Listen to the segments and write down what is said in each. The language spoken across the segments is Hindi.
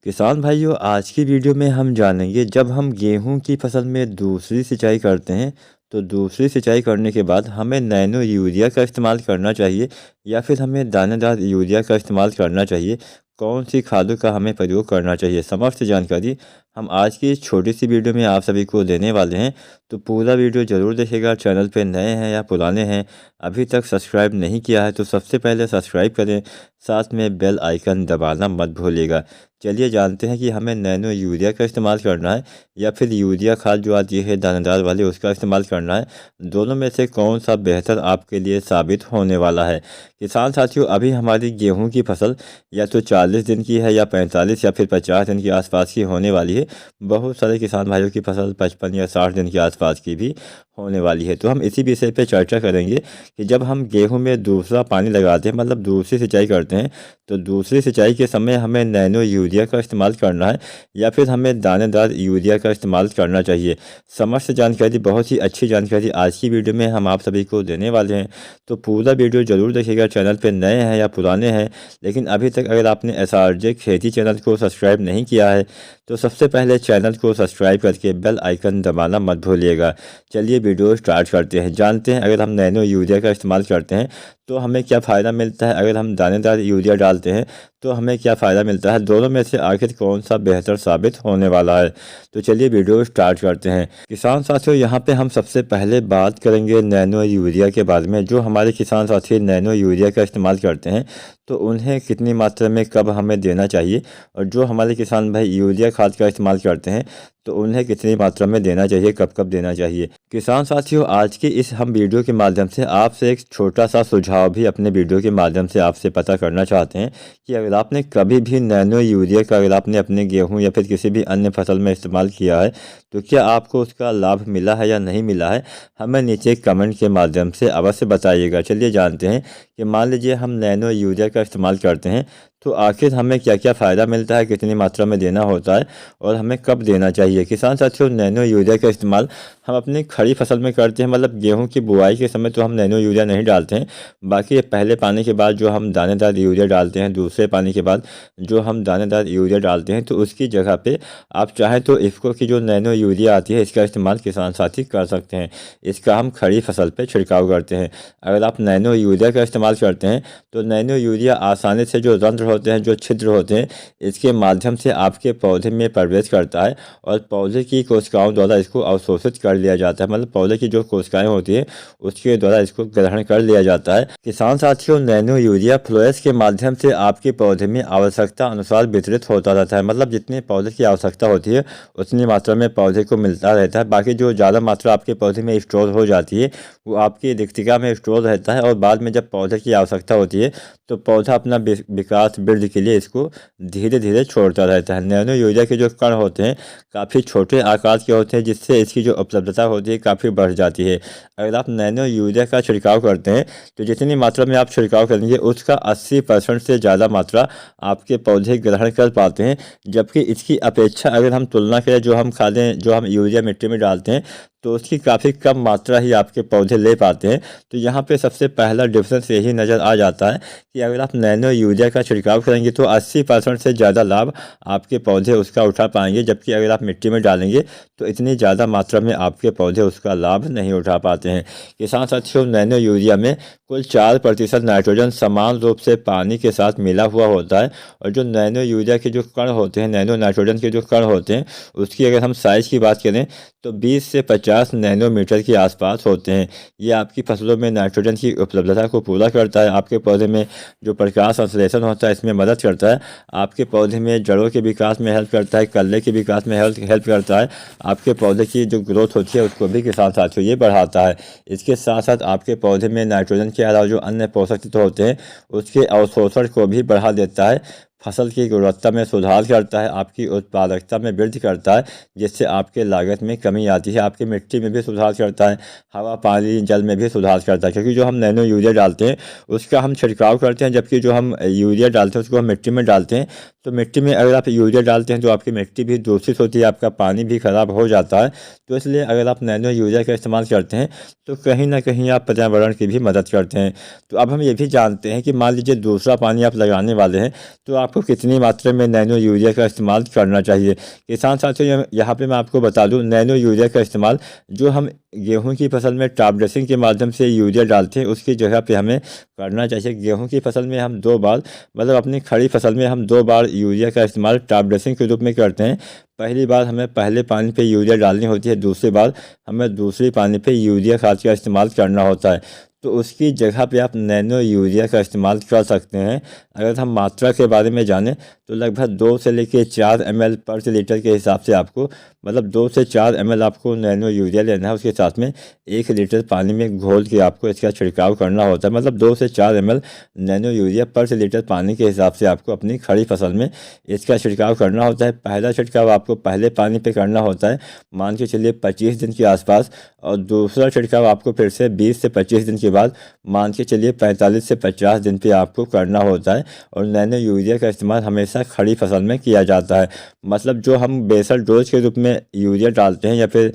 किसान भाइयों, आज की वीडियो में हम जानेंगे जब हम गेहूं की फसल में दूसरी सिंचाई करते हैं तो दूसरी सिंचाई करने के बाद हमें नैनो यूरिया का इस्तेमाल करना चाहिए या फिर हमें दानेदार यूरिया का इस्तेमाल करना चाहिए। कौन सी खादों का हमें प्रयोग करना चाहिए, समस्त जानकारी हम आज की इस छोटी सी वीडियो में आप सभी को देने वाले हैं। तो पूरा वीडियो ज़रूर देखिएगा। चैनल पे नए हैं या पुराने हैं, अभी तक सब्सक्राइब नहीं किया है तो सबसे पहले सब्सक्राइब करें, साथ में बेल आइकन दबाना मत भूलिएगा। चलिए जानते हैं कि हमें नैनो यूरिया का इस्तेमाल करना है या फिर यूरिया खाद जो आती है दानेदार वाली उसका इस्तेमाल करना है। दोनों में से कौन सा बेहतर आपके लिए साबित होने वाला है। किसान साथियों, अभी हमारी गेहूं की फसल या तो 40 दिन की है या 45 या फिर 50 दिन के आसपास की होने वाली है। बहुत सारे किसान भाइयों की फसल 55 या 60 दिन के आसपास की भी होने वाली है। तो हम इसी विषय पे चर्चा करेंगे कि जब हम गेहूं में दूसरा पानी लगाते हैं, मतलब दूसरी सिंचाई करते हैं, तो दूसरी सिंचाई के समय हमें नैनो यूरिया का इस्तेमाल करना है या फिर हमें दानेदार यूरिया का इस्तेमाल करना चाहिए। समस्त जानकारी, बहुत ही अच्छी जानकारी आज की वीडियो में हम आप सभी को देने वाले हैं। तो पूरा वीडियो ज़रूर देखिएगा। चैनल पर नए हैं या पुराने हैं लेकिन अभी तक अगर आपने SRJ खेती चैनल को सब्सक्राइब नहीं किया है तो सबसे पहले चैनल को सब्सक्राइब करके बेल आइकन दबाना मत भूलिएगा। चलिए वीडियो स्टार्ट करते हैं। जानते हैं अगर हम नैनो यूरिया का इस्तेमाल करते हैं तो हमें क्या फ़ायदा मिलता है, अगर हम दानेदार यूरिया डालते हैं तो हमें क्या फ़ायदा मिलता है। दोनों में से आखिर कौन सा बेहतर साबित होने वाला है। तो चलिए वीडियो स्टार्ट करते हैं। किसान साथियों, यहाँ पे हम सबसे पहले बात करेंगे नैनो यूरिया के बारे में। जो हमारे किसान साथी नैनो यूरिया का इस्तेमाल करते हैं तो उन्हें कितनी मात्रा में कब हमें देना चाहिए, और जो हमारे किसान भाई यूरिया खाद का इस्तेमाल करते हैं तो उन्हें कितनी मात्रा में देना चाहिए, कब कब देना चाहिए। किसान साथियों, आज की इस हम वीडियो के माध्यम से आपसे एक छोटा सा सुझाव भी अपने वीडियो के माध्यम से आपसे पता करना चाहते हैं कि अगर आपने कभी भी नैनो यूरिया का अगर आपने अपने गेहूं या फिर किसी भी अन्य फसल में इस्तेमाल किया है तो क्या आपको उसका लाभ मिला है या नहीं मिला है, हमें नीचे कमेंट के माध्यम से अवश्य बताइएगा। चलिए जानते हैं कि मान लीजिए हम नैनो यूरिया का इस्तेमाल करते हैं तो आखिर हमें क्या क्या फ़ायदा मिलता है, कितनी मात्रा में देना होता है और हमें कब देना चाहिए। किसान साथियों, नैनो यूरिया का इस्तेमाल हम अपनी खड़ी फसल में करते हैं, मतलब गेहूं की बुआई के समय तो हम नैनो यूरिया नहीं डालते हैं। बाकी पहले पानी के बाद जो हम दानेदार यूरिया डालते हैं, दूसरे पानी के बाद जो हम दानेदार यूरिया डालते हैं, तो उसकी जगह पे आप चाहें तो इफ़को की जो नैनो यूरिया आती है इसका इस्तेमाल किसान साथी कर सकते हैं। इसका हम खड़ी फसल पर छिड़काव करते हैं। अगर आप नैनो यूरिया का इस्तेमाल करते हैं तो नैनो यूरिया आसानी से जो रंध्र होते हैं, जो छिद्र होते हैं, इसके माध्यम से आपके पौधे में प्रवेश करता है और पौधे की कोशिकाओं द्वारा इसको अवशोषित कर लिया जाता है। मतलब पौधे की जो कोशिकाएं होती हैं उसके द्वारा इसको ग्रहण कर लिया जाता है। किसान साथियों, नैनो यूरिया फ्लोएस के माध्यम से आपके पौधे में आवश्यकता अनुसार वितरित होता रहता है। मतलब जितनी पौधे की आवश्यकता होती है उतनी मात्रा में पौधे को मिलता रहता है। बाकी जो ज़्यादा मात्रा आपके पौधे में स्टोर हो जाती है वो आपकी रिक्तिका में स्टोर रहता है और बाद में जब पौधे की आवश्यकता होती है तो पौधा अपना विकास वृद्धि के लिए इसको धीरे धीरे छोड़ता रहता है। नैनो यूरिया के जो कण होते हैं काफ़ी छोटे आकार के होते हैं, जिससे इसकी जो उपलब्धता होती है काफ़ी बढ़ जाती है। अगर आप नैनो यूरिया का छिड़काव करते हैं तो जितनी मात्रा में आप छिड़काव करेंगे उसका 80% से ज़्यादा मात्रा आपके पौधे ग्रहण कर पाते हैं। जबकि इसकी अपेक्षा अगर हम तुलना करें जो हम खादें जो हम यूरिया मिट्टी में डालते हैं तो उसकी काफ़ी कम मात्रा ही आपके पौधे ले पाते हैं। तो यहाँ पे सबसे पहला डिफरेंस यही नज़र आ जाता है कि अगर आप नैनो यूरिया का छिड़काव करेंगे तो 80% से ज़्यादा लाभ आपके पौधे उसका उठा पाएंगे, जबकि अगर आप मिट्टी में डालेंगे तो इतनी ज़्यादा मात्रा में आपके पौधे उसका लाभ नहीं उठा पाते हैं। किसान साथियों, नैनो यूरिया में कुल 4% नाइट्रोजन समान रूप से पानी के साथ मिला हुआ होता है, और जो नैनो यूरिया के जो कण होते हैं, नैनो नाइट्रोजन के जो कण होते हैं, उसकी अगर हम साइज़ की बात करें तो 20 से 50 नैनोमीटर के आसपास होते हैं। ये आपकी फसलों में नाइट्रोजन की उपलब्धता को पूरा करता है। आपके पौधे में जो प्रकाश संश्लेषण होता है इसमें मदद करता है। आपके पौधे में जड़ों के विकास में हेल्प करता है, कल्ले के विकास में हेल्प करता है। आपके पौधे की जो ग्रोथ होती है उसको भी किसान साथियों ये बढ़ाता है। इसके साथ साथ आपके पौधे में नाइट्रोजन के अलावा जो अन्य पोषक तत्व होते हैं उसके अवशोषण को भी बढ़ा देता है। फसल की गुणवत्ता में सुधार करता है, आपकी उत्पादकता में वृद्धि करता है, जिससे आपके लागत में कमी आती है। आपकी मिट्टी में भी सुधार करता है, हवा पानी जल में भी सुधार करता है। क्योंकि जो हम नैनो यूरिया डालते हैं उसका हम छिड़काव करते हैं, जबकि जो हम यूरिया डालते हैं उसको हम मिट्टी में डालते हैं। तो मिट्टी में अगर आप यूरिया डालते हैं तो आपकी मिट्टी भी दूषित होती है, आपका पानी भी खराब हो जाता है। तो इसलिए अगर आप नैनो यूरिया का इस्तेमाल करते हैं तो कहीं ना कहीं आप पर्यावरण की भी मदद करते हैं। तो अब हम ये भी जानते हैं कि मान लीजिए दूसरा पानी आप लगाने वाले हैं तो आपको कितनी मात्रा में नैनो यूरिया का इस्तेमाल करना चाहिए। किसान साथियों, यहाँ पे मैं आपको बता दूँ, नैनो यूरिया का इस्तेमाल जो हम गेहूं की फसल में टॉप ड्रेसिंग के माध्यम से यूरिया डालते हैं उसकी जगह पे हमें करना चाहिए। गेहूं की फसल में हम 2 बार, मतलब अपनी खड़ी फसल में हम 2 बार यूरिया का इस्तेमाल टॉप ड्रेसिंग के रूप में करते हैं। पहली बार हमें पहले पानी पे यूरिया डालनी होती है, दूसरी बार हमें दूसरी पानी पे यूरिया खाद का इस्तेमाल करना होता है। तो उसकी जगह पे आप नैनो यूरिया का इस्तेमाल कर सकते हैं। अगर हम मात्रा के बारे में जानें तो लगभग 2 से लेकर 4 ml पर लीटर के हिसाब से आपको, मतलब 2 से 4 ml आपको नैनो यूरिया लेना है। उसके साथ में 1 लीटर पानी में घोल के आपको इसका छिड़काव करना होता है। मतलब 2 से 4 ml नैनो यूरिया पर लीटर पानी के हिसाब से आपको अपनी खड़ी फसल में इसका छिड़काव करना होता है। पहला छिड़काव आपको पहले पानी पे करना होता है, मान के चलिए 25 दिन के आसपास, और दूसरा छिड़काव आपको फिर से 20 से 25 दिन के बाद, मान के चलिए 45 से 50 दिन पे आपको करना होता है। और नैनो यूरिया का इस्तेमाल हमेशा खड़ी फसल में किया जाता है। मतलब जो हम बेसल डोज के रूप में यूरिया डालते हैं या फिर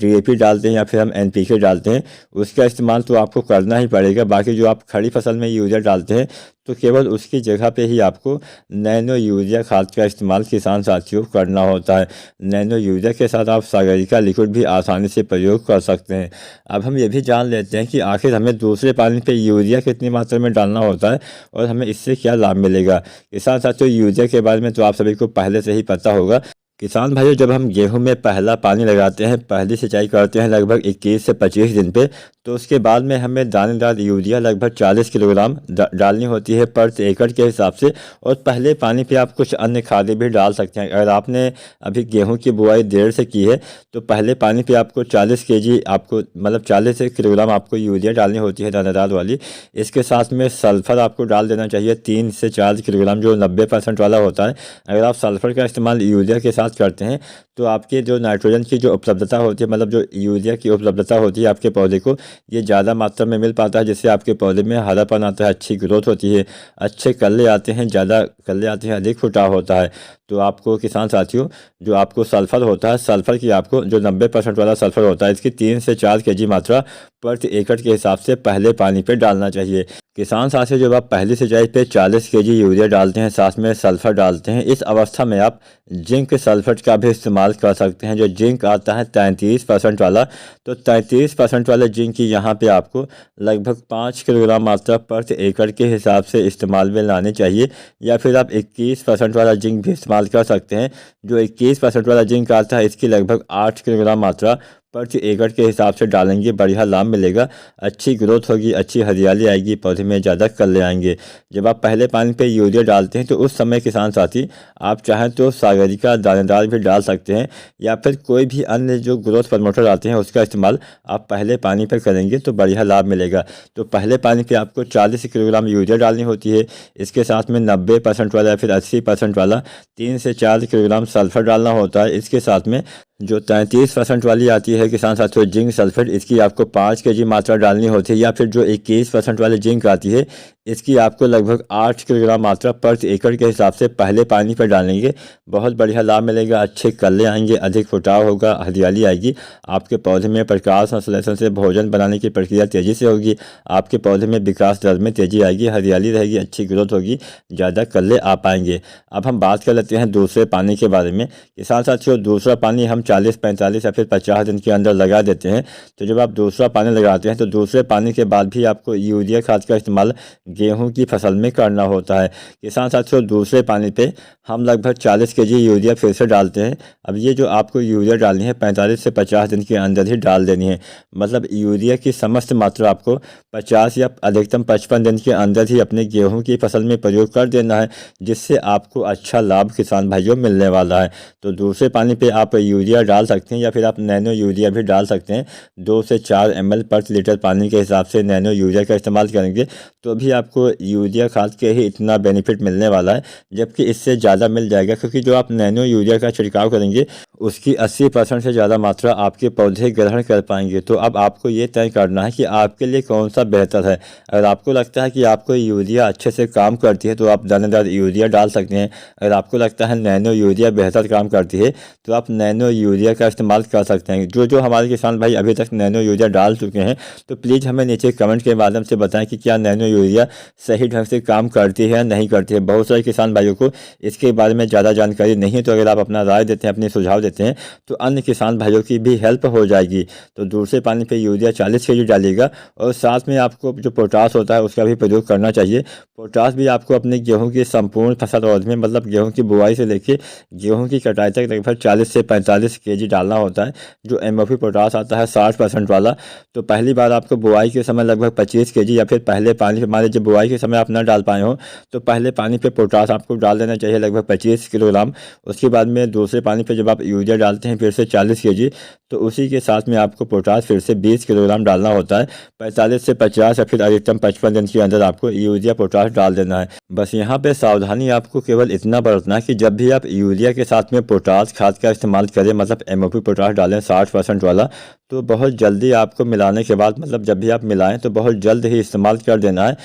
DAP डालते हैं या फिर हम NPK डालते हैं, उसका इस्तेमाल तो आपको करना ही पड़ेगा। बाकी जो आप खड़ी फसल में यूरिया डालते हैं तो केवल उसकी जगह पे ही आपको नैनो यूरिया खाद का इस्तेमाल किसान साथियों करना होता है। नैनो यूरिया के साथ आप सागरिका लिक्विड भी आसानी से प्रयोग कर सकते हैं। अब हम ये भी जान लेते हैं कि आखिर हमें दूसरे पानी पे यूरिया कितनी मात्रा में डालना होता है और हमें इससे क्या लाभ मिलेगा। किसान साथियों, यूरिया के बारे में तो आप सभी को पहले से ही पता होगा। किसान भाइयों, जब हम गेहूं में पहला पानी लगाते हैं, पहली सिंचाई करते हैं लगभग 21 से 25 दिन पे, तो उसके बाद में हमें दानेदार यूरिया लगभग 40 किलोग्राम डालनी होती है पर एकड़ के हिसाब से। और पहले पानी पे आप कुछ अन्य खादें भी डाल सकते हैं। अगर आपने अभी गेहूं की बुआई देर से की है तो पहले पानी पे आपको 40 kg, आपको मतलब 40 किलोग्राम आपको यूरिया डालनी होती है दानेदार वाली। इसके साथ में सल्फर आपको डाल देना चाहिए 3 से 4 किलोग्राम, जो 90% वाला होता है। अगर आप सल्फर का इस्तेमाल यूरिया के साथ करते हैं तो आपके जो नाइट्रोजन की जो उपलब्धता होती है, मतलब जो यूरिया की उपलब्धता होती है आपके पौधे को, ये ज़्यादा मात्रा में मिल पाता है, जिससे आपके पौधे में हरापन आता है, अच्छी ग्रोथ होती है, अच्छे कल्ले आते हैं, ज़्यादा कल्ले आते हैं, अधिक फुटाव होता है। तो आपको किसान साथियों, जो आपको सल्फर होता है, सल्फर की आपको जो 90% वाला सल्फर होता है, इसकी 3 से 4 kg मात्रा प्रति एकड़ के हिसाब से पहले पानी पे डालना चाहिए। किसान साथियों, जब आप पहली सिंचाई पे 40 kg यूरिया डालते हैं, साथ में सल्फर डालते हैं, इस अवस्था में आप जिंक सल्फेट का भी इस्तेमाल कर सकते हैं। जो जिंक आता है 33% वाला, तो 33% वाले जिंक की यहाँ पे आपको लगभग 5 किलोग्राम मात्रा प्रति एकड़ के हिसाब से इस्तेमाल में लानी चाहिए। या फिर आप 21% वाला जिंक भी इस्तेमाल कर सकते हैं। जो 21% वाला जिंक आता है, इसकी लगभग 8 किलोग्राम मात्रा प्रति एकड़ के हिसाब से डालेंगे, बढ़िया लाभ मिलेगा, अच्छी ग्रोथ होगी, अच्छी हरियाली आएगी, पौधे में ज़्यादा कल्ले आएंगे। जब आप पहले पानी पे यूरिया डालते हैं तो उस समय किसान साथी आप चाहें तो सागरिका दानेदार भी डाल सकते हैं, या फिर कोई भी अन्य जो ग्रोथ प्रमोटर आते हैं उसका इस्तेमाल आप पहले पानी पर करेंगे तो बढ़िया लाभ मिलेगा। तो पहले पानी पे आपको 40 किलोग्राम यूरिया डालनी होती है। इसके साथ में 90% वाला या फिर 80% वाला 3 से 4 किलोग्राम सल्फर डालना होता है। इसके साथ में जो 33% वाली आती है किसान साथियों जिंक सल्फेट, इसकी आपको 5 kg मात्रा डालनी होती है। या फिर जो 21% वाली जिंक आती है, इसकी आपको लगभग 8 किलोग्राम मात्रा प्रति एकड़ के हिसाब से पहले पानी पर डालेंगे, बहुत बढ़िया लाभ मिलेगा, अच्छे कल्ले आएंगे, अधिक फुटाव होगा, हरियाली आएगी, आपके पौधे में प्रकाश संश्लेषण से भोजन बनाने की प्रक्रिया तेज़ी से होगी, आपके पौधे में विकास दर में तेज़ी आएगी, हरियाली रहेगी, अच्छी ग्रोथ होगी, ज़्यादा कल्ले आ पाएंगे। अब हम बात कर लेते हैं दूसरे पानी के बारे में। किसान साथियों, दूसरा पानी हम 40, 45 या फिर 50 दिन के अंदर लगा देते हैं। तो जब आप दूसरा पानी लगाते हैं तो दूसरे पानी के बाद भी आपको यूरिया खाद का इस्तेमाल गेहूं की फसल में करना होता है। किसान साथियों, दूसरे पानी पे हम लगभग 40 kg यूरिया फिर से डालते हैं। अब ये जो आपको यूरिया डालनी है 45 से 50 दिन के अंदर ही डाल देनी है। मतलब यूरिया की समस्त मात्रा आपको 50 या अधिकतम 55 दिन के अंदर ही अपने गेहूं की फसल में प्रयोग कर देना है, जिससे आपको अच्छा लाभ किसान भाइयों मिलने वाला है। तो दूसरे पानी पे आप यूरिया डाल सकते हैं या फिर आप नैनो यूरिया भी डाल सकते हैं। 2 से 4 ml पर लीटर पानी के हिसाब से नैनो यूरिया का इस्तेमाल करेंगे तो भी आपको यूरिया खाद के ही इतना बेनिफिट मिलने वाला है, जबकि इससे ज़्यादा मिल जाएगा, क्योंकि जो आप नैनो यूरिया का छिड़काव करेंगे उसकी 80% से ज़्यादा मात्रा आपके पौधे ग्रहण कर पाएंगे। तो अब आपको ये तय करना है कि आपके लिए कौन सा बेहतर है। अगर आपको लगता है कि आपको यूरिया अच्छे से काम करती है तो आप दानेदार यूरिया डाल सकते हैं। अगर आपको लगता है नैनो यूरिया बेहतर काम करती है तो आप नैनो यूरिया का इस्तेमाल कर सकते हैं। जो हमारे किसान भाई अभी तक नैनो यूरिया डाल चुके हैं तो प्लीज़ हमें नीचे कमेंट के माध्यम से बताएं कि क्या नैनो यूरिया सही ढंग से काम करती है या नहीं करती है। बहुत सारे किसान भाइयों को इसके बारे में ज़्यादा जानकारी नहीं है, तो अगर आप अपना राय देते हैं, अपने सुझाव देते हैं, तो अन्य किसान भाइयों की भी हेल्प हो जाएगी। तो दूसरे पानी पे यूरिया 40 kg डालिएगा और साथ में आपको जो पोटास होता है उसका भी प्रयोग करना चाहिए। पोटास भी आपको अपने गेहूं की संपूर्ण फसल अवधि में, मतलब गेहूं की बुआई से लेकर गेहूं की कटाई तक लगभग 40 से 45 kg डालना होता है। जो MOP पोटास आता है 60% वाला, तो पहली बार आपको बुआई के समय लगभग 25 kg, या फिर पहले पानी पे, मान लीजिए बुआई के समय आप ना डाल पाए हो तो पहले पानी पे पोटास आपको डाल देना चाहिए लगभग 25 किलोग्राम। उसके बाद में दूसरे पानी पे जब आप यूरिया डालते हैं फिर से 40 kg, तो उसी के साथ में आपको पोटास फिर से 20 किलोग्राम डालना होता है। 45 से 50 या फिर अधिकतम 55 दिन के अंदर आपको यूरिया पोटास डाल देना है। बस यहाँ पे सावधानी आपको केवल इतना बरतना है कि जब भी आप यूरिया के साथ में पोटास खाद का इस्तेमाल करें, मतलब MOP पोटास डालें 60% वाला, तो बहुत जल्दी आपको मिलाने के बाद, मतलब जब भी आप मिलाएं तो बहुत जल्द ही इस्तेमाल कर देना है।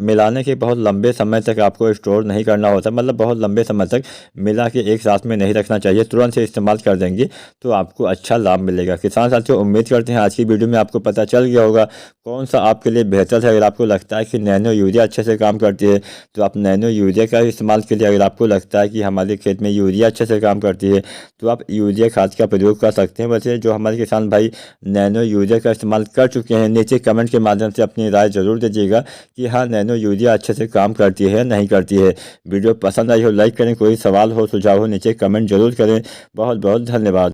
मिलाने के बहुत लंबे समय तक आपको स्टोर नहीं करना होता, मतलब बहुत लंबे समय तक मिला के एक साथ में नहीं रखना चाहिए। तुरंत से इस्तेमाल कर देंगे तो आपको अच्छा लाभ मिलेगा। किसान साथियों, उम्मीद करते हैं आज की वीडियो में आपको पता चल गया होगा कौन सा आपके लिए बेहतर है। अगर आपको लगता है कि नैनो यूरिया अच्छे से काम करती है तो आप नैनो यूरिया का इस्तेमाल कीजिए। अगर आपको लगता है कि हमारे खेत में यूरिया अच्छे से काम करती है तो आप यूरिया खाद का प्रयोग कर सकते हैं। वैसे जो हमारे किसान भाई नैनो यूरिया का इस्तेमाल कर चुके हैं, नीचे कमेंट के माध्यम से अपनी राय जरूर दीजिएगा कि हाँ, नैनो यूरिया अच्छे से काम करती है या नहीं करती है। वीडियो पसंद आई हो लाइक करें, कोई सवाल हो सुझाव हो नीचे कमेंट जरूर करें। बहुत बहुत धन्यवाद।